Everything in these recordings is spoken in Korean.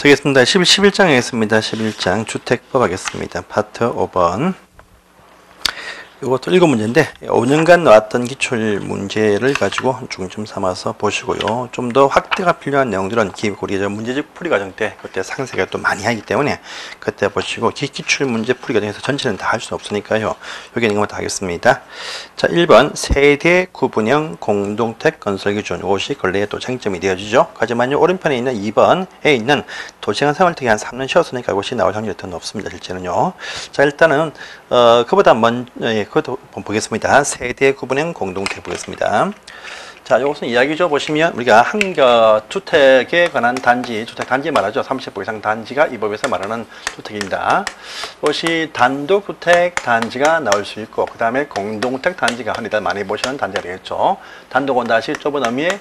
되겠습니다. 11장에 있습니다. 11장 주택법 하겠습니다. 파트 5번. 이것도 7문제인데 5년간 나왔던 기출 문제를 가지고 중점 삼아서 보시고요. 좀 더 확대가 필요한 내용들은 우리 문제집 풀이 과정 때 그때 상세가 또 많이 하기 때문에 그때 보시고 기출 문제 풀이 과정에서 전체는 다 할 수는 없으니까요. 여기 있는 것만 다 하겠습니다. 자, 1번 세대 구분형 공동택 건설 기준. 이것이 근래에 또 쟁점이 되어지죠. 하지만요, 오른편에 있는 2번에 있는 도시형 생활택이 한 3년 쉬었으니까 이것이 나올 확률이 더 높습니다. 실제는요. 자, 일단은 그보다 먼저 그것도 보겠습니다. 세대 구분형 공동택 보겠습니다. 자, 이것은 이야기죠. 보시면 우리가 주택에 관한 단지, 주택 단지 말하죠. 30호 이상 단지가 이 법에서 말하는 주택입니다. 이것이 단독주택 단지가 나올 수 있고, 그 다음에 공동택 단지가 흔히들 많이 보시는 단지가 되겠죠. 단독은 다시 좁은 의미의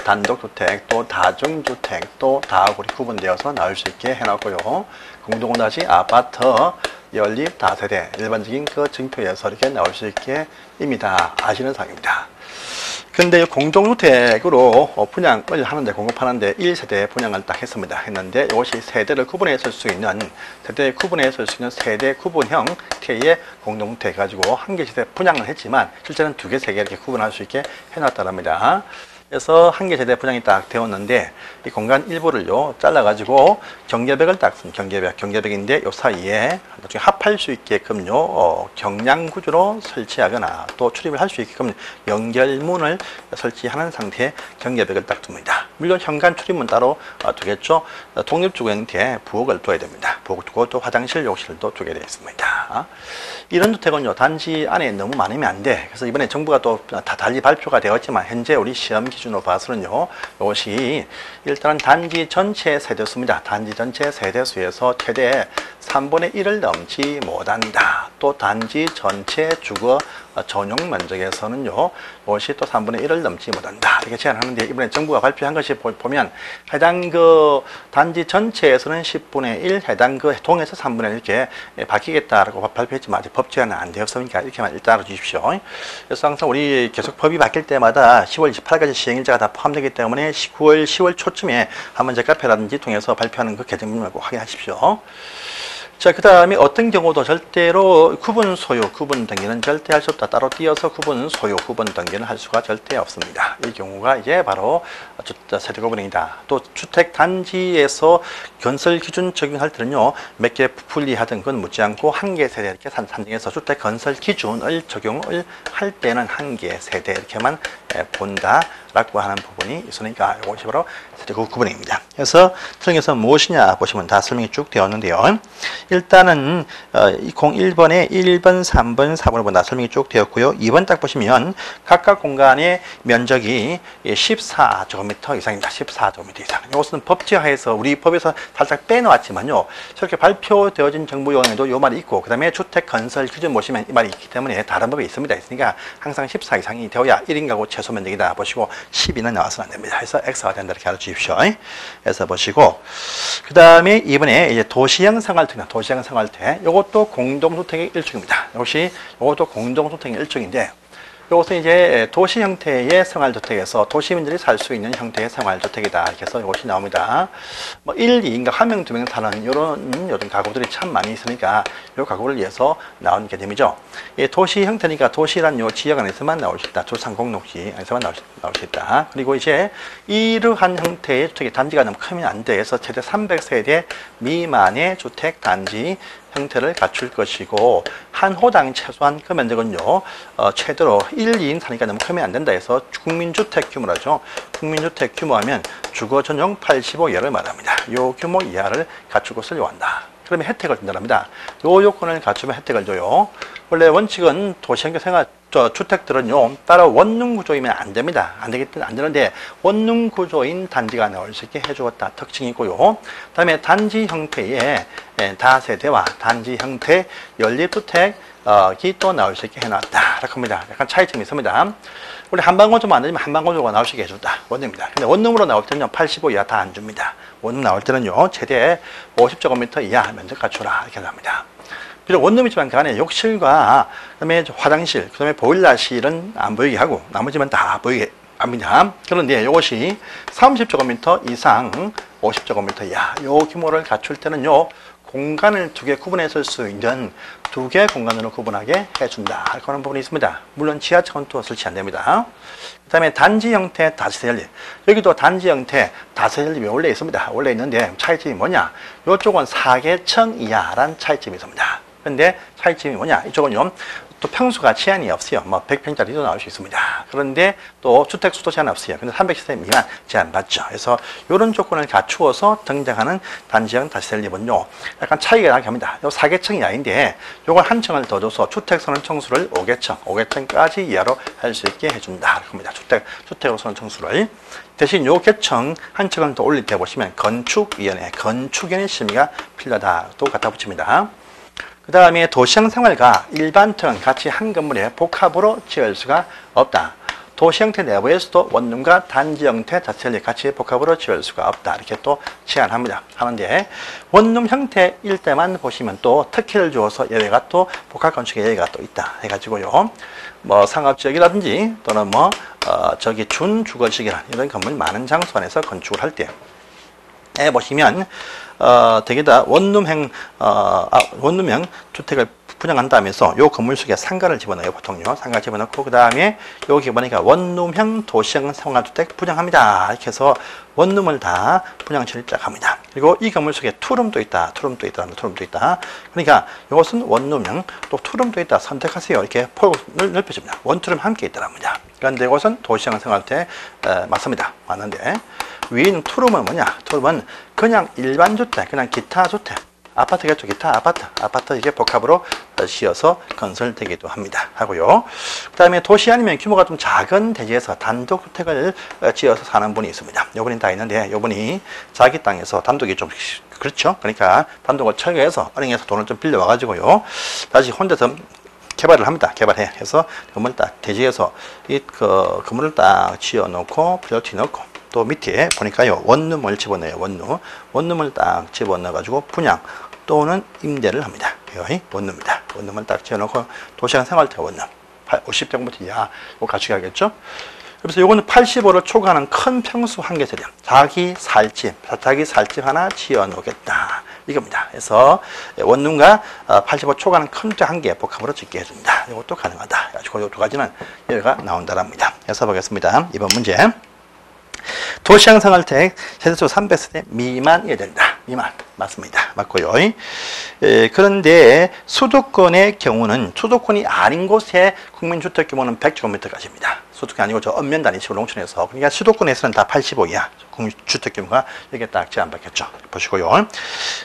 단독주택, 또 다중주택, 또 다구리 구분되어서 나올 수 있게 해놨고요. 공동은 다시 아파트, 연립 다세대, 일반적인 그 증표에서 이렇게 나올 수 있게 입니다. 아시는 사항입니다. 근데 공동주택으로 분양을 하는데, 공급하는데 1세대 분양을 딱 했는데 이것이 세대를 구분해서 쓸 수 있는, 세대 구분 형태의 공동주택 가지고 한 개 세대 분양을 했지만 실제는 두 개, 세 개 이렇게 구분할 수 있게 해놨다랍니다. 그래서 한 개 세대 분양이 딱 되었는데 이 공간 일부를요 잘라가지고 경계벽을 딱 쓴 경계벽인데 요 사이에 나중에 합할 수 있게끔요 경량 구조로 설치하거나 또 출입을 할 수 있게끔 연결문을 설치하는 상태의 경계벽을 딱 둡니다. 물론 현관 출입문 따로 두겠죠. 독립주거 형태의 부엌을 둬야 됩니다. 부엌 두고 또 화장실, 욕실도 두게 되어 있습니다. 이런 주택은요 단지 안에 너무 많으면 안 돼. 그래서 이번에 정부가 또 다 달리 발표가 되었지만 현재 우리 시험 기준으로 봐서는요 이것이 일단 단지 전체 세대수입니다. 단지 전체 세대수에서 최대 3분의 1을 넘지 못한다. 또 단지 전체 주거 전용 면적에서는요 이것이 또 3분의 1을 넘지 못한다. 이렇게 제한하는데 이번에 정부가 발표한 것이 보면 해당 그 단지 전체에서는 10분의 1, 해당 그 동에서 3분의 1 이렇게 바뀌겠다라고 발표했지만 아직 법 제한은 안 되었으니까 이렇게만 일단 알아주십시오. 그래서 항상 우리 계속 법이 바뀔 때마다 10월 28일까지 시행일자가 다 포함되기 때문에 9월, 10월 초쯤에 한번 제 카페라든지 통해서 발표하는 그 개정문을 꼭 확인하십시오. 자, 그 다음에 어떤 경우도 절대로 구분 소유, 구분 등기는 절대 할 수 없다. 따로 띄어서 구분 소유, 구분 등기는 할 수가 절대 없습니다. 이 경우가 이제 바로 세대 구분행위다. 또 주택 단지에서 건설 기준 적용할 때는요, 몇 개 분리하든 그건 묻지 않고 한 개 세대 이렇게 산정해서 주택 건설 기준을 적용을 할 때는 한 개 세대 이렇게만 본다. 라고 하는 부분이 있으니까 이것이 바로 세대 구분행위입니다. 그래서 특징에서 무엇이냐 보시면 다 설명이 쭉 되었는데요. 일단은 01번에 1번, 3번, 4번을 다 설명이 쭉 되었고요. 2번 딱 보시면 각각 공간의 면적이 14제곱미터 이상입니다. 14제곱미터 이상. 이것은 법제화해서 우리 법에서 살짝 빼놓았지만요. 저렇게 발표되어진 정부 용어에도 이 말이 있고, 그 다음에 주택 건설 기준 보시면 이 말이 있기 때문에 다른 법에 있습니다. 있으니까 항상 14 이상이 되어야 1인 가구 최소 면적이다 보시고 12는 나와서는 안 됩니다. 그래서 X가 된다 이렇게 알아주십시오. 그래서 보시고 그 다음에 이번에 이제 도시형 생활택, 도시형 생활택 이것도 공동주택의 일종입니다. 이것도 공동주택의 일종인데 이것은 이제 도시 형태의 생활주택에서 도시민들이 살 수 있는 형태의 생활주택이다. 이렇게 해서 이것이 나옵니다. 뭐 1, 2인가 1명, 2명 사는 이런 가구들이 참 많이 있으니까 이 가구를 위해서 나온 개념이죠. 도시 형태니까 도시란 요 지역 안에서만 나올 수 있다. 조상공록지 안에서만 나올 수 있다. 그리고 이제 이러한 형태의 주택의 단지가 너무 크면 안 돼. 그래서 최대 300세대 미만의 주택 단지 형태를 갖출 것이고, 한 호당 최소한 그 면적은요 최대로 1, 2인 사니까 너무 크면 안 된다 해서 국민주택 규모라죠. 국민주택 규모하면 주거 전용 85예를 말합니다. 요 규모 이하를 갖출 것을 요한다. 그러면 혜택을 준다랍니다. 요 요건을 갖추면 혜택을 줘요. 원래 원칙은 도시형 생활 주택들은요 따로 원룸 구조이면 안 됩니다. 안 되는데 원룸 구조인 단지가 나올 수 있게 해주었다. 특징이고요. 그다음에 단지 형태의 다세대와 단지 형태 연립주택이 또 나올 수 있게 해놨다. 이렇게 합니다. 약간 차이점이 있습니다. 우리 한방건조만 안 되면 한방건조가 나올 수 있게 해준다. 원룸입니다. 근데 원룸으로 나올 때는요 85 이하 다 안 줍니다. 원룸 나올 때는요 최대 50제곱미터 이하 면적 갖추라 이렇게 합니다. 비록 원룸이지만 그 안에 욕실과 그다음에 화장실, 그다음에 보일러실은 안 보이게 하고 나머지만 다 보이게 압니다. 그런데 이것이 30제곱미터 이상 50제곱미터 이하 요 규모를 갖출 때는요, 공간을 두 개 구분해 쓸 수 있는 두 개 공간으로 구분하게 해준다. 그런 부분이 있습니다. 물론 지하철은 또 설치 안 됩니다. 그 다음에 단지 형태 다세 연립. 여기도 단지 형태 다세 연립이 원래 있습니다. 원래 있는데 차이점이 뭐냐? 이쪽은 4계층 이하란 차이점이 있습니다. 근데 차이점이 뭐냐? 이쪽은요, 또 평수가 제한이 없어요. 뭐 100평짜리도 나올 수 있습니다. 그런데 또 주택 수도 제한 없어요. 근데 300세대 미만 제한 받죠. 그래서 이런 조건을 갖추어서 등장하는 단지형 다세대립은요, 약간 차이가 나게 합니다. 요 4계층 이하인데 요걸 한 층을 더 줘서 주택 선언 층수를 5계층까지 이하로 할 수 있게 해준다. 그럽니다. 주택으로 선언 층수를. 대신 요 계층 한 층을 더 올릴 때 보시면 건축위원회 심의가 필요하다. 또 갖다 붙입니다. 그 다음에 도시형 생활과 일반층은 같이 한 건물에 복합으로 지을 수가 없다. 도시 형태 내부에서도 원룸과 단지 형태 자체를 같이 복합으로 지을 수가 없다. 이렇게 또 제한합니다. 하는데 원룸 형태일 때만 보시면 또 특혜를 주어서 예외가 또 복합 건축의 예외가 또 있다. 해가지고요, 뭐 상업지역이라든지 또는 뭐 저기 준주거식이라는 이런 건물 많은 장소 안에서 건축을 할 때 보시면 대개 다 원룸형 주택을 분양한다면서 요 건물 속에 상가를 집어넣어요. 보통요. 상가 집어넣고 그 다음에 여기 보니까 원룸형 도시형 생활주택 분양합니다. 이렇게 해서 원룸을 다 분양처리를 시작합니다. 그리고 이 건물 속에 투룸도 있다. 투룸도 있다. 그러니까 이것은 원룸형 또 투룸도 있다. 선택하세요. 이렇게 폭을 넓혀줍니다. 원투룸 함께 있다랍니다. 그런데 이것은 도시형 생활주택 맞습니다. 맞는데 위인 투룸은 뭐냐? 투룸은 그냥 일반 주택, 그냥 기타 주택, 아파트겠죠. 기타 아파트 이게 복합으로 지어서 건설되기도 합니다. 하고요. 그 다음에 도시 아니면 규모가 좀 작은 대지에서 단독 주택을 지어서 사는 분이 있습니다. 요분이 다 있는데 요분이 자기 땅에서 단독이 좀 그렇죠. 그러니까 단독을 철거해서 은행에서 돈을 좀 빌려 와가지고요, 다시 혼자서 개발을 합니다. 해서 건물 딱 대지에서 그 건물을 딱 지어 놓고 플로티 넣고 또 밑에 보니까요, 원룸을 집어넣어요. 원룸을 딱 집어넣어 가지고 분양 또는 임대를 합니다. 원룸입니다. 원룸을 딱 지어놓고 도시형 생활주택 원룸 50평부터 이하 이거 갖추게 하겠죠. 그래서 요거는 85를 초과하는 큰 평수 한 개짜리 자기 살집 하나 지어놓겠다. 이겁니다. 그래서 원룸과 85 초과하는 큰 한 개 복합으로 짓게 해준다. 이것도 가능하다. 그래가지고 이 두 가지는 예외가 나온다랍니다. 해서 보겠습니다. 이번 문제. 도시형 생활주택 세대수 300세대 미만이어야 된다. 미만. 맞습니다. 맞고요. 그런데 수도권의 경우는 수도권이 아닌 곳에 국민주택 규모는 100제곱미터까지입니다. 수도권이 아니고 저 읍면 단위식으로 농촌에서. 그러니까 수도권에서는 다 85 이하 국민주택 규모가 여기에 딱 제한받겠죠. 보시고요.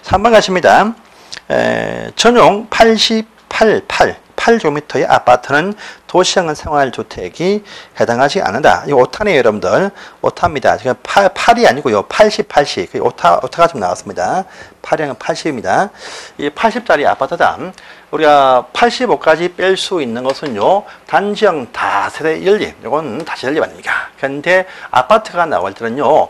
3번 가십니다. 전용 8제곱미터의 아파트는 도시형 생활주택이 해당하지 않는다. 이거 오타네요, 여러분들. 오타입니다. 지금 8이 아니고요. 80. 그 오타가 좀 나왔습니다. 8이랑 80입니다. 이 80짜리 아파트다. 우리가 85까지 뺄 수 있는 것은요, 단지형 다세대 연립. 이건 다시 연립 아닙니까? 근데 아파트가 나올 때는요,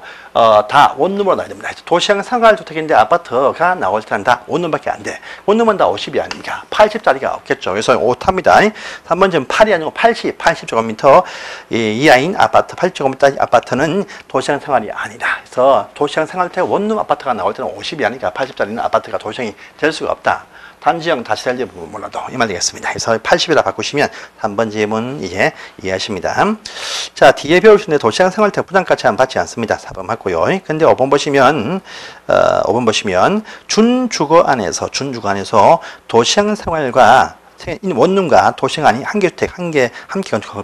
다 원룸으로 나와야 됩니다. 도시형 생활주택인데 아파트가 나올 때는 다 원룸밖에 안 돼. 원룸은 다 50이 아니니까 80짜리가 없겠죠. 그래서 오타입니다. 3번째는 8이 아니고 80제곱미터 이하인 아파트, 80제곱미터 아파트는 도시형 생활이 아니다. 그래서 도시형 생활주택 원룸 아파트가 나올 때는 50이 아니니까 80짜리는 아파트가 도시형이 될 수가 없다. 단지형 다시 살지 몰라도 이 말 되겠습니다. 그래서 80이라 바꾸시면 3번 질문 이해하십니다. 자, 뒤에 배울 수 있는 도시형 생활주택 분양가 제한 받지 않습니다. 4번 맞고요. 근데 5번 보시면 준주거 안에서 도시형 생활과 원룸과 도시형 아닌 한 개 주택 함께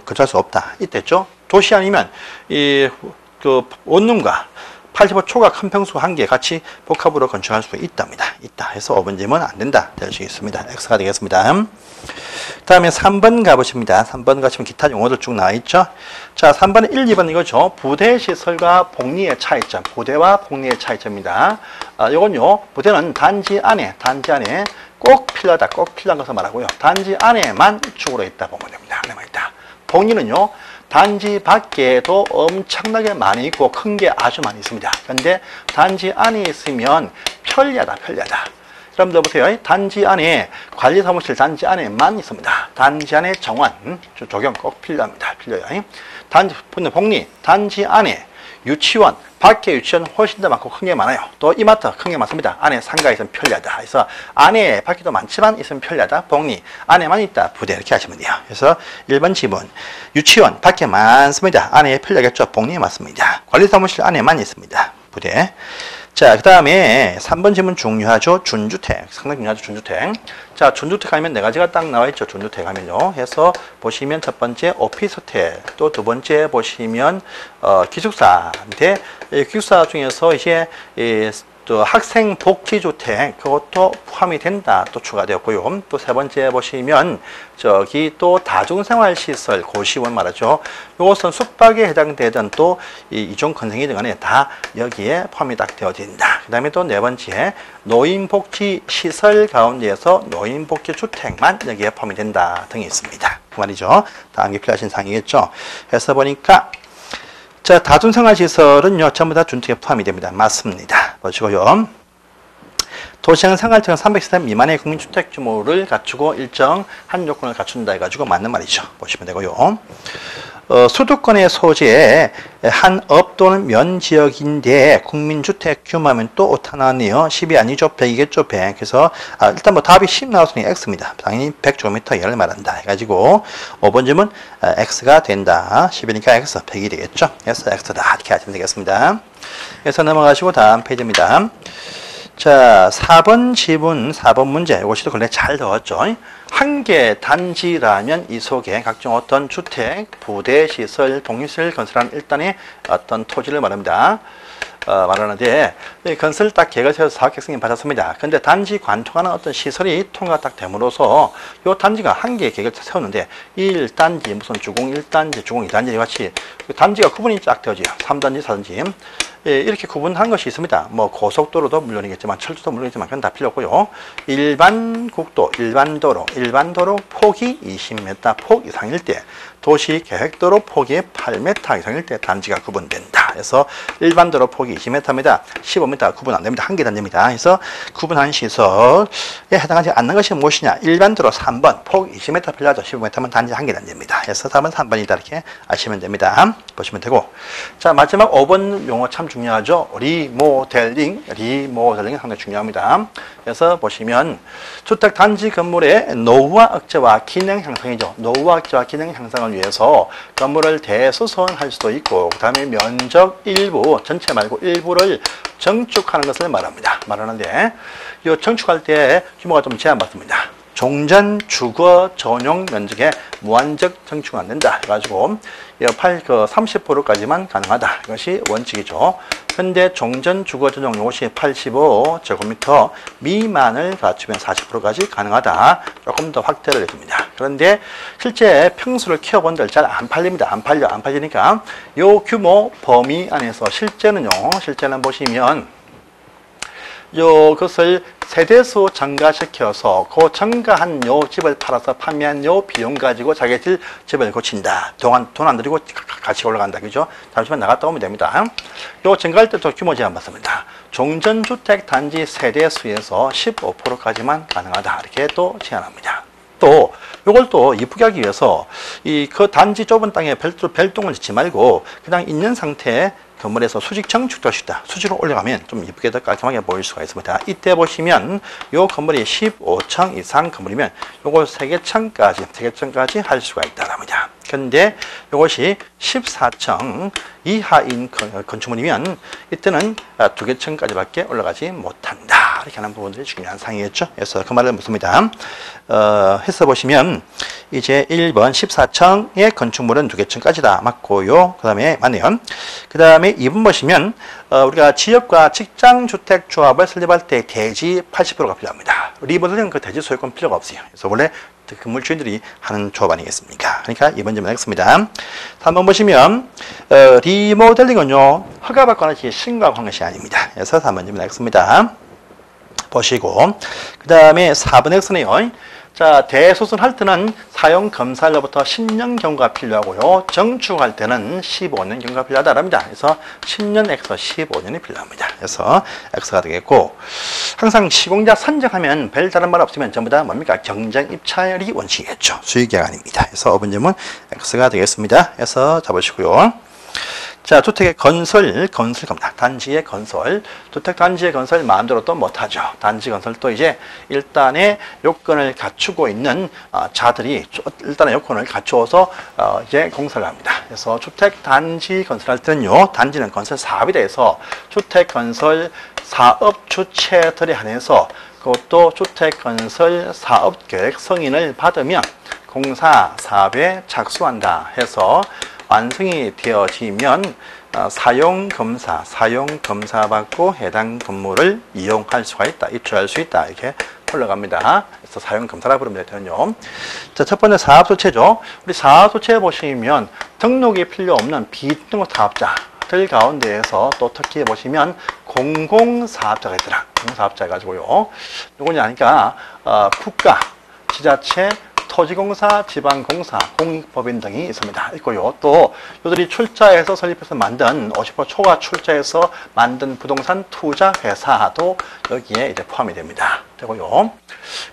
거주할 수 없다. 이때죠. 도시 아니면 그 원룸과 85 초과 큰 평수 한 개 같이 복합으로 건축할 수 있답니다. 있다 해서 5번 질문 안 된다. 될 수 있습니다. X가 되겠습니다. 다음에 3번 가보십니다. 3번 가시면 기타 용어들 쭉 나와 있죠. 자, 3번은 1, 2번 이거죠. 부대 시설과 복리의 차이점. 부대와 복리의 차이점입니다. 이건요, 부대는 단지 안에 꼭 필요하다. 꼭 필요한 것을 말하고요. 단지 안에만 이쪽으로 있다 보면 됩니다. 안에만 있다. 복리는요, 단지 밖에도 엄청나게 많이 있고 큰 게 아주 많이 있습니다. 그런데 단지 안에 있으면 편리하다. 여러분들 보세요. 단지 안에 관리사무실 단지 안에만 있습니다. 단지 안에 정원 적용 꼭 필요합니다. 필요해요. 단지 복리 단지 안에 유치원, 밖에 유치원 훨씬 더 많고 큰 게 많아요. 또 이마트 큰 게 많습니다. 안에 상가 있으면 편리하다. 그래서 안에 밖에도 많지만 있으면 편리하다. 복리 안에만 있다. 부대 이렇게 하시면 돼요. 그래서 1번 지문 유치원 밖에 많습니다. 안에 편리하겠죠. 복리에 맞습니다. 관리사무실 안에만 있습니다. 부대. 자, 그 다음에 3번 질문 중요하죠. 준주택. 상당히 중요하죠. 준주택. 자, 준주택 하면 네 가지가 딱 나와 있죠. 준주택 하면요. 해서 보시면 첫 번째 오피스텔, 또 두 번째 보시면 기숙사인데 기숙사 중에서 이제 또 학생 복지주택 그것도 포함이 된다 또 추가되었고요. 또 세 번째 보시면 저기 또 다중생활시설 고시원 말하죠. 이것은 숙박에 해당되던 또 이종 건생이 등간에 다 여기에 포함이 딱 되어진다. 그 다음에 또 네 번째 노인복지시설 가운데에서 노인복지주택만 여기에 포함이 된다 등이 있습니다. 그 말이죠. 다음 게 필요하신 사항이겠죠. 해서 보니까 자, 다중생활시설은요, 전부 다 준택에 포함이 됩니다. 맞습니다. 보시고요. 도시형 생활형 300세대 미만의 국민주택 규모를 갖추고 일정한 요건을 갖춘다 해가지고 맞는 말이죠. 보시면 되고요. 수도권의 소재의 한 업 또는 면 지역인데 국민주택 규모하면 또 오타 나왔네요. 10이 아니죠. 100이겠죠. 100. 그래서 일단 뭐 답이 10 나왔으니 X입니다. 당연히 100제곱미터 이하를 말한다. 해가지고 5번 질문 X가 된다. 10이니까 X, 100이 되겠죠. 그래서 X다. 이렇게 하시면 되겠습니다. 그래서 넘어가시고 다음 페이지입니다. 자, 4번 지문, 4번 문제. 이것도 근래 잘 넣었죠. 한 개 단지라면 이 속에 각종 어떤 주택, 부대, 시설, 독립시설 건설한 일단의 어떤 토지를 말합니다. 말하는데, 건설 딱 계획을 세워서 사업객승인 받았습니다. 근데 단지 관통하는 어떤 시설이 통과가 딱 됨으로써 이 단지가 한 개의 계획을 세웠는데, 1단지, 무슨 주공 1단지, 주공 2단지 같이 단지가 구분이 딱 되어져요. 3단지, 4단지. 예, 이렇게 구분한 것이 있습니다. 뭐 고속도로도 물론이겠지만 철도도 물론이겠지만 그건 다 필요 없고요. 일반 국도, 일반 도로 폭이 20m 폭 이상일 때, 도시 계획도로 폭이 8m 이상일 때 단지가 구분된다. 그래서 일반 도로 폭이 20m입니다. 15m 구분 안 됩니다. 한 개 단지입니다. 그래서 구분한 시설에 해당하지 않는 것이 무엇이냐? 일반 도로 3번 폭 20m 필요하죠. 15m면 단지 한 개 단지입니다. 그래서 답은 3번이다 이렇게 아시면 됩니다. 보시면 되고, 자 마지막 5번 용어 참 중요하죠. 리모델링 상당히 중요합니다. 그래서 보시면 주택 단지 건물의 노후화 억제와 기능 향상이죠. 노후화 억제와 기능 향상을 위해서 건물을 대수선할 수도 있고, 그 다음에 면적 일부, 전체 말고 일부를 정축하는 것을 말하는데, 이 정축할 때 규모가 좀 제한받습니다. 종전 주거 전용 면적의 무한적 정축은 안 된다. 해가지고 30%까지만 가능하다. 이것이 원칙이죠. 현대 종전 주거 전용 이것이 85제곱미터 미만을 갖추면 40%까지 가능하다. 조금 더 확대를 해줍니다. 그런데 실제 평수를 키워본들 잘 안 팔립니다. 안 팔리니까 요 규모 범위 안에서 실제는 보시면 그것을 세대수 증가시켜서 그 증가한 요 집을 팔아서 판매한 요 비용 가지고 자기 집을 고친다. 돈 안 들이고 같이 올라간다. 그죠? 잠시만 나갔다 오면 됩니다. 요 증가할 때도 규모 제한 받습니다. 종전주택 단지 세대수에서 15%까지만 가능하다. 이렇게 또 제한합니다. 또 요걸 또 이쁘게 하기 위해서 그 단지 좁은 땅에 별동을 짓지 말고 그냥 있는 상태에 건물에서 수직 정축도 할 수 있다. 수직으로 올라가면 좀 이쁘게 더 깔끔하게 보일 수가 있습니다. 이때 보시면 요 건물이 15층 이상 건물이면 요걸 3개층까지 할 수가 있다랍니다. 근데 이것이 14층 이하인 건축물이면 이때는 2개층까지밖에 올라가지 못한다. 이렇게 하는 부분들이 중요한 사항이겠죠. 그래서 그 말을 묻습니다. 해서 보시면 이제 1번 14층의 건축물은 2개층까지다. 맞고요. 그 다음에 맞네요. 그 다음에 2번 보시면 우리가 지역과 직장주택 조합을 설립할 때 대지 80%가 필요합니다. 리모델링은 그 대지 소유권 필요가 없어요. 그래서 원래 건물 주인들이 하는 조합 아니겠습니까? 그러니까 이번 질문 X입니다. 3번 보시면 리모델링은요 허가받고 하는 것이 신고한 것이 아닙니다. 그래서 3번 질문 X입니다. 보시고 그 다음에 4번 X네요. 자, 대소선할 때는 사용 검사일로부터 10년 경과가 필요하고요. 정축할 때는 15년 경과가 필요하다랍니다. 그래서 10년 X 15년이 필요합니다. 그래서 X가 되겠고, 항상 시공자 선정하면 별다른 말 없으면 전부 다 뭡니까? 경쟁 입찰이 원칙이겠죠. 수익계가 아닙니다. 그래서 5번점은 X가 되겠습니다. 그래서 잡으시고요. 자, 주택의 건설 겁니다. 단지의 건설. 주택 단지의 건설 마음대로 또 못하죠. 단지 건설 또 이제 일단의 요건을 갖추고 있는 자들이 일단의 요건을 갖추어서 이제 공사를 합니다. 그래서 주택 단지 건설할 때는요, 단지는 건설 사업에 대해서 주택 건설 사업 주체들에 한해서 그것도 주택 건설 사업 계획 승인을 받으면 공사 사업에 착수한다 해서 완성이 되어지면 사용검사 받고 해당 건물을 이용할 수가 있다, 입주할 수 있다, 이렇게 올라갑니다. 그래서 사용검사라 부르면 되거든요. 자, 첫 번째 사업소체죠. 우리 사업소체 보시면 등록이 필요 없는 비등록 사업자들 가운데에서 또 특히 보시면 공공사업자가 있더라. 공공사업자 해가지고요. 요거는 아니까 국가, 지자체, 토지공사, 지방공사, 공익법인 등이 있습니다. 있고요. 또 이들이 출자해서 설립해서 만든 50% 초과 출자해서 만든 부동산 투자 회사도 여기에 이제 포함이 됩니다. 되고요.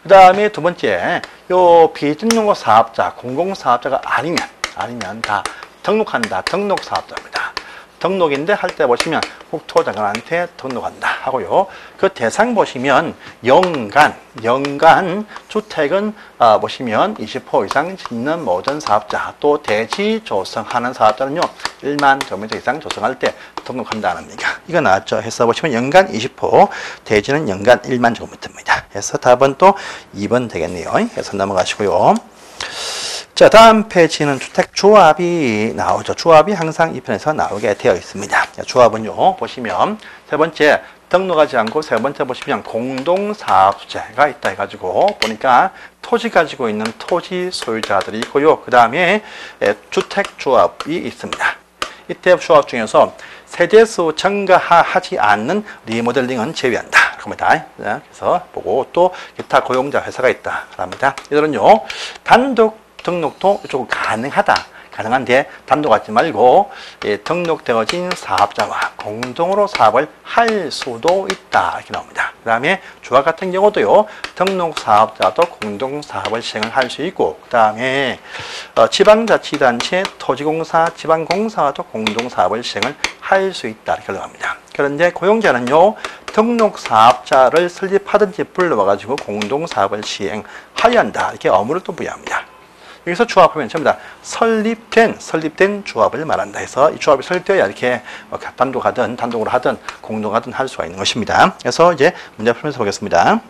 그 다음에 두 번째, 요 비등록 사업자, 공공사업자가 아니면 다 등록한다. 등록사업자입니다. 등록인데 할 때 보시면 국토장관한테 등록한다 하고요. 그 대상 보시면 연간 주택은 보시면 20호 이상 짓는 모든 사업자, 또 대지 조성하는 사업자는요 1만 제곱미터 이상 조성할 때 등록한다는 얘기가 이거 나왔죠. 해서 보시면 연간 20호, 대지는 연간 1만 제곱미터입니다. 해서 답은 또 2번 되겠네요. 해서 넘어가시고요. 자, 다음 페이지는 주택조합이 나오죠. 조합이 항상 이 편에서 나오게 되어 있습니다. 조합은요, 보시면 세 번째 등록하지 않고 세 번째 보시면 공동사업주체가 있다 해가지고 보니까 토지 가지고 있는 토지 소유자들이 있고요. 그 다음에 주택조합이 있습니다. 이때 조합 중에서 세대수 증가하지 않는 리모델링은 제외한다. 그럽니다. 그래서 보고 또 기타 고용자 회사가 있다. 합니다. 이들은요, 단독 등록도 이쪽은 가능한데 단독하지 말고 등록되어진 사업자와 공동으로 사업을 할 수도 있다 이렇게 나옵니다. 그 다음에 조합 같은 경우도요, 등록 사업자도 공동 사업을 시행을 할 수 있고, 그 다음에 지방자치단체, 토지공사, 지방공사도 공동 사업을 시행을 할 수 있다 이렇게 나옵니다. 그런데 고용자는요, 등록 사업자를 설립하든지 불러와가지고 공동 사업을 시행하여야 한다 이렇게 의무를 또 부여합니다. 여기서 조합하면 전부 다 설립된 조합을 말한다 해서 이 조합이 설립되어야 이렇게 단독으로 하든 공동하든 할 수가 있는 것입니다. 그래서 이제 문제 풀면서 보겠습니다.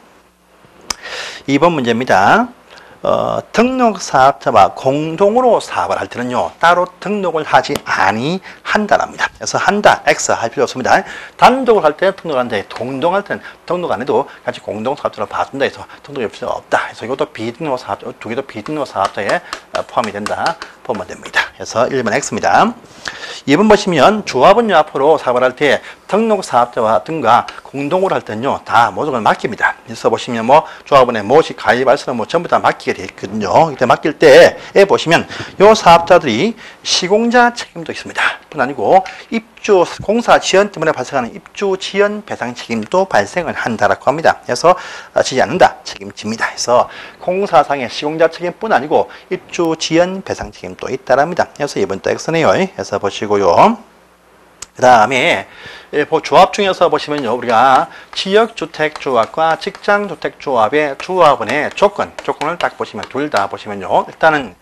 2번 문제입니다. 등록 사업자와 공동으로 사업을 할 때는요, 따로 등록을 하지 아니한다랍니다. 그래서 한다, X 할 필요 없습니다. 단독을 할 때는 등록하는데 공동할 때는 등록 안 해도 같이 공동 사업자로 봐준다 해서 등록이 필요가 없다. 그래서 이것도 비등록 사업자, 두 개도 비등록 사업자에 포함이 된다 보면 됩니다. 그래서 1번 X입니다. 2번 보시면 조합은요, 앞으로 사업을 할 때 등록 사업자와 등과 공동으로 할 때는요, 다 모든 걸 맡깁니다. 그래서 보시면 조합원에 무엇이 가입할 수는 전부 다 맡기게 되어 있거든요. 이때 맡길 때에 보시면 요 사업자들이 시공자 책임도 있습니다. 뿐 아니고 입주 공사 지연 때문에 발생하는 입주 지연 배상 책임도 발생을 한다라고 합니다. 그래서 지지 않는다, 책임집니다. 그래서 공사상의 시공자 책임뿐 아니고 입주 지연 배상 책임도 있다랍니다. 그래서 이번 또 X네요. 그래서 보시고요. 그 다음에 조합 중에서 보시면요, 우리가 지역주택조합과 직장주택조합의 조합원의 조건을 딱 보시면 둘 다 보시면요, 일단은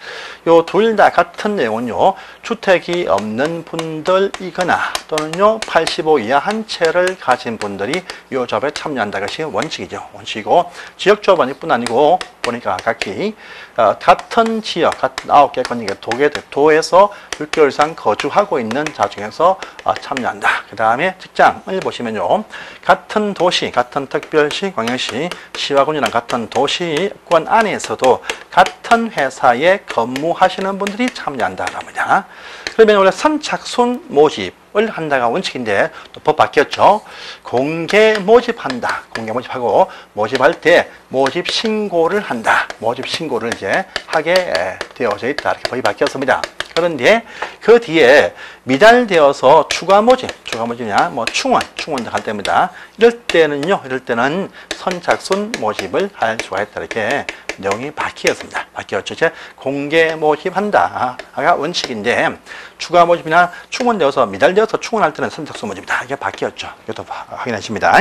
요 둘 다 같은 내용은요, 주택이 없는 분들이거나 또는요 85 이하 한 채를 가진 분들이 요 조합에 참여한다. 것이 원칙이죠. 원칙이고, 지역조합원이 뿐 아니고 보니까 각기 같은 지역, 같은 9개 권역의 도에서 6개월 이상 거주하고 있는 자 중에서 참여한다. 그 다음에 직장을 보시면요, 같은 도시, 같은 특별시, 광역시, 시와군이랑 같은 도시권 안에서도 같은 회사에 근무하시는 분들이 참여한다랍니다. 그러면 원래 선착순 모집 한다가 원칙인데 또 법 바뀌었죠. 공개 모집한다. 공개 모집하고 모집할 때 모집 신고를 한다. 모집 신고를 이제 하게 되어져 있다. 이렇게 법이 바뀌었습니다. 그런데 그 뒤에 미달되어서 추가 모집이냐, 뭐 충원 등 할 때입니다. 이럴 때는 선착순 모집을 할 수가 있다. 이렇게 내용이 바뀌었습니다. 바뀌었죠. 이제 공개 모집한다가 원칙인데 추가 모집이나 충원되어서 미달되어서 충원할 때는 선착순 모집이다. 이게 바뀌었죠. 이것도 확인하십니다.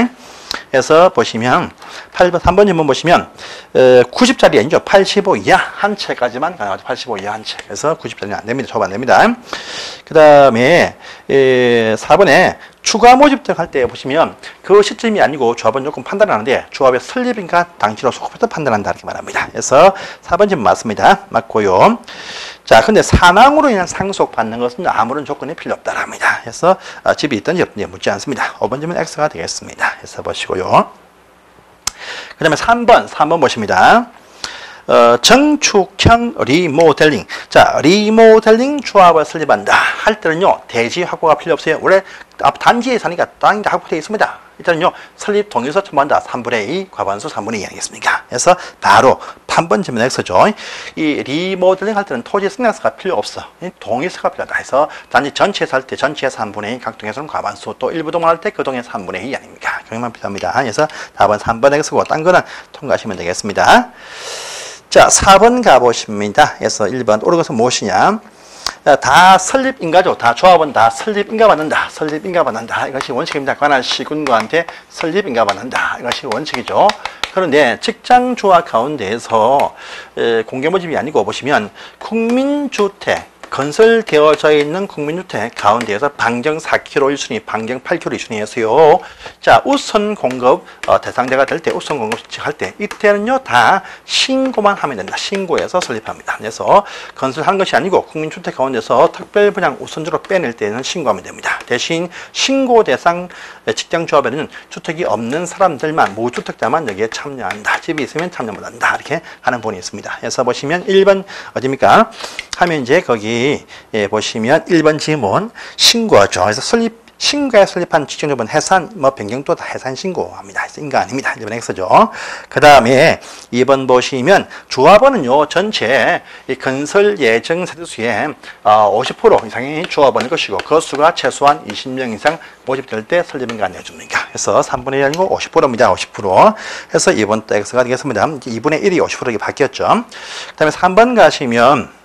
그래서 보시면 3번 질문 보시면 90짜리 아니죠. 85 이하 한 채까지만 가능하죠. 85 이하 한 채. 그래서 90짜리는 안 됩니다. 조합 안 됩니다. 그 다음에 4번에 추가 모집 등할 때 보시면 그 시점이 아니고 조합은 조금 판단하는데 조합의 설립인가 당시로 속합해서 판단한다 이렇게 말합니다. 그래서 4번 질문 맞습니다. 맞고요. 자, 근데 사망으로 인한 상속 받는 것은 아무런 조건이 필요 없다랍니다. 그래서 집이 있든지 없든지 묻지 않습니다. 5번 질문 X가 되겠습니다. 그래서 보시고요. 그 다음에 3번 보십니다. 정축형 리모델링. 자, 리모델링 조합을 설립한다 할 때는요, 대지 확보가 필요 없어요. 원래 단지에 사니까 땅이 다 확보되어 있습니다. 일단은요, 설립 동의서 첨부한다. 3분의 2, 과반수 3분의 2 아니겠습니까? 그래서 바로 3번 질문 X죠. 이 리모델링 할 때는 토지 승낙서가 필요 없어. 동의서가 필요하다 해서 단지 전체에서 할 때 전체의 3분의 2, 각 동에서는 과반수, 또 일부 동을 할 때 그 동의 3분의 2 아닙니까? 그것만 필요합니다. 그래서 답은 3번 X고 딴 거는 통과하시면 되겠습니다. 자, 4번 가보십니다. 그래서 1번 옳은 것은 무엇이냐? 다 설립인가죠. 다 조합은 다 설립인가 받는다. 설립인가 받는다. 이것이 원칙입니다. 관할 시군구한테 설립인가 받는다. 이것이 원칙이죠. 그런데 직장 조합 가운데에서 공개 모집이 아니고 보시면 국민주택 건설되어져 있는 국민주택 가운데에서 반경 4km 1순위, 반경 8km 2순위에서요. 자, 우선 공급 대상자가 될 때, 우선 공급 할 때, 이때는요, 다 신고만 하면 된다. 신고해서 설립합니다. 그래서 건설한 것이 아니고 국민주택 가운데서 특별 분양 우선적으로 빼낼 때는 신고하면 됩니다. 대신 신고 대상 직장조합에는 주택이 없는 사람들만, 무주택자만 여기에 참여한다. 집이 있으면 참여 못한다. 이렇게 하는 부분이 있습니다. 그래서 보시면 1번 어디입니까? 하면 이제 거기 보시면 1번 지문 신고하죠. 그래서 신고에 설립한 직장조합은 해산, 변경도 다 해산 신고합니다. 인가 아닙니다. 1번 X죠. 그 다음에 2번 보시면 조합원은요, 전체 건설 예정 세대수의 50% 이상이 조합원일 것이고, 그 수가 최소한 20명 이상 모집될 때 설립인가 안 해줍니까? 그래서 3분의 1이 아니고 50%입니다. 50%. 그래서 2번 또 X가 되겠습니다. 2분의 1이 50%로 바뀌었죠. 그 다음에 3번 가시면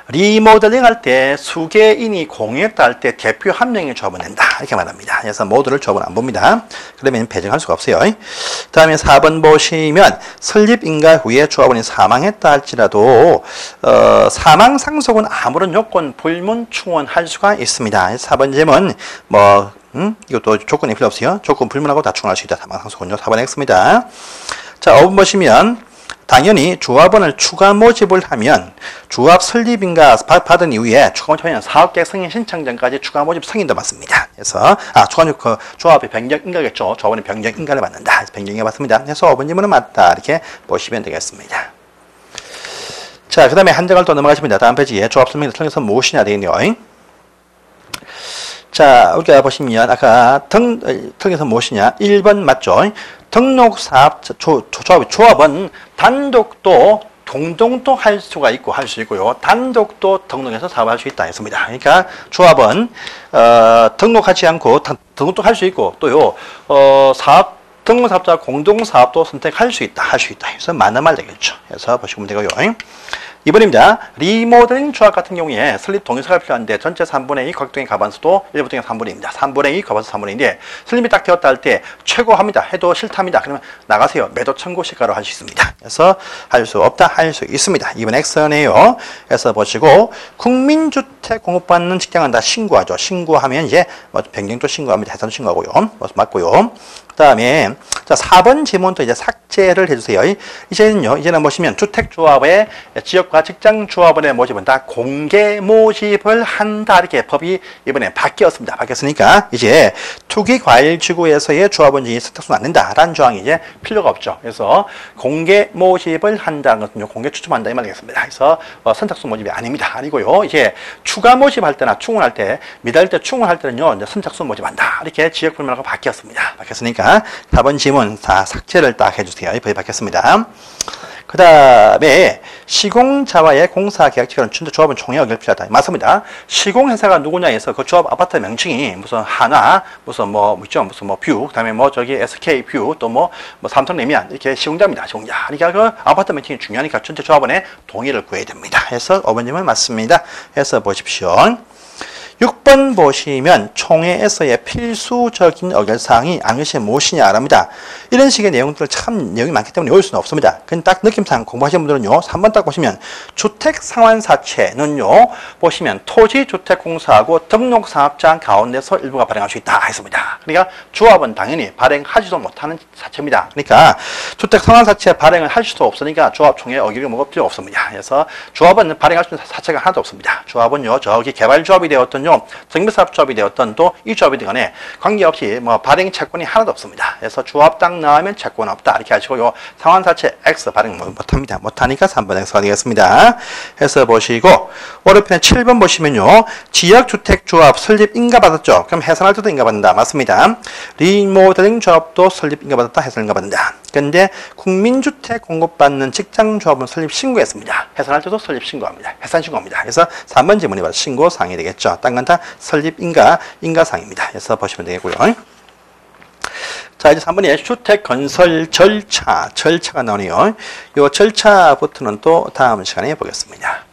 리모델링 할 때 수개인이 공유했다 할 때 대표 한 명이 조합을 낸다. 이렇게 말합니다. 그래서 모두를 조합을 안 봅니다. 그러면 배정할 수가 없어요. 그 다음에 4번 보시면 설립 인가 후에 조합원이 사망했다 할지라도 사망 상속은 아무런 요건 불문 충원할 수가 있습니다. 4번 질문 이것도 조건이 필요 없어요. 조건 불문하고 다 충원할 수 있다. 사망 상속은요. 4번 X입니다. 자, 5번 보시면 당연히 조합원을 추가 모집을 하면 조합 설립인가 받은 이후에 추가 모집하면 사업계획 승인 신청 전까지 추가 모집 승인도 받습니다. 그래서 조합의 변경 인가겠죠. 조합원이 변경 인가를 받는다. 변경 인가 받습니다. 그래서 5번 질문은 맞다. 이렇게 보시면 되겠습니다. 자, 그 다음에 한 장을 또 넘어가십니다. 다음 페이지에 조합 설명을 통해서 무엇이냐 되겠네요. 자, 우리가 보시면 아까 등에서 무엇이냐? 1번 맞죠? 등록사업 조합은 단독도 공동도 할 수가 있고 할 수 있고요. 단독도 등록해서 사업할 수 있다 했습니다. 그러니까 조합은 등록하지 않고 등록도 할 수 있고 또요 등록사업자 공동사업도 선택할 수 있다. 그래서 맞는 말 되겠죠. 그래서 보시면 되고요. 2번입니다. 리모델링 조합 같은 경우에 설립 동의서가 필요한데 전체 3분의 2 각동의 과반수도 일부 동의 3분의 2입니다. 3분의 2 과반수 3분의 2인데 설립이 딱 되었다 할 때 최고합니다. 해도 싫답니다. 그러면 나가세요. 매도 청구 시가로 할 수 있습니다. 그래서 할 수 없다 할 수 있습니다. 2번 X네요. 그래서 보시고 국민주택 공급받는 직장은 다 신고하죠. 신고하면 이제 변경도 신고합니다. 해산도 신고하고요. 맞고요. 다음에 자, 4번 지문도 이제 삭제를 해주세요. 이제는 보시면 주택조합의 지역과 직장조합원의 모집은 다 공개 모집을 한다. 이렇게 법이 이번에 바뀌었습니다. 바뀌었으니까 이제 투기과일지구에서의 조합원 진입 선택소는 안 된다라는 조항이 이제 필요가 없죠. 그래서 공개 모집을 한다는 것은 공개 추첨한다 이 말이겠습니다. 그래서 선착순 모집이 아닙니다. 아니고요. 이제 추가 모집할 때나 충원할 때, 미달 때 충원할 때는요, 이제 선착순 모집한다. 이렇게 지역불문하고 바뀌었습니다. 바뀌었으니까 4번 지문 다 삭제를 딱 해주세요. 이 법이 바뀌었습니다. 그 다음에 시공자와의 공사계약직은 조합은 총회 의결 필요하다. 맞습니다. 시공회사가 누구냐 해서 그 조합 아파트 명칭이 무슨 하나, 무슨 뭐 있죠, 무슨 뭐 뷰, 그다음에 뭐 저기 SK 뷰, 또 뭐 삼성레미안 이렇게 시공자입니다. 시공자. 그러니까 그 아파트 명칭이 중요하니까 전체 조합원의 동의를 구해야 됩니다. 해서 5번님은 맞습니다. 해서 보십시오. 6번 보시면 총회에서의 필수적인 의결사항이 안것이 무엇이냐 합니다. 이런 식의 내용들 참 내용이 많기 때문에 외울 수는 없습니다. 근데 딱 느낌상 공부하시는 분들은요, 3번 딱 보시면 주택상환사채는요, 보시면 토지주택공사하고 등록사업장 가운데서 일부가 발행할 수 있다 했습니다. 그러니까 조합은 당연히 발행하지도 못하는 사채입니다. 그러니까 주택상환사채 발행을 할 수도 없으니까 조합총회 의결이 뭐가 필요 없습니다. 그래서 조합은 발행할 수 있는 사채가 하나도 없습니다. 조합은요, 저기 개발조합이 되었던 정비사업조합이 되었던 또 이 조합이 되거나 관계없이 뭐 발행 채권이 하나도 없습니다. 그래서 조합 딱 나오면 채권 없다 이렇게 하시고요. 상환사채 X 발행 못합니다. 못하니까 3번 X가 되겠습니다. 해서 보시고 오른편에 7번 보시면요. 지역주택조합 설립 인가받았죠. 그럼 해산할 때도 인가받는다. 맞습니다. 리모델링 조합도 설립 인가받았다. 해산 인가받는다. 근데 국민주택 공급받는 직장조합은 설립 신고했습니다. 해산할 때도 설립 신고합니다. 해산 신고합니다. 그래서 3번 지문이 바로 신고사항이 되겠죠. 딴 건 다 설립 인가사항입니다. 그래서 보시면 되겠고요. 자, 이제 3번이 주택 건설 절차가 나오네요. 이 절차부터는 또 다음 시간에 보겠습니다.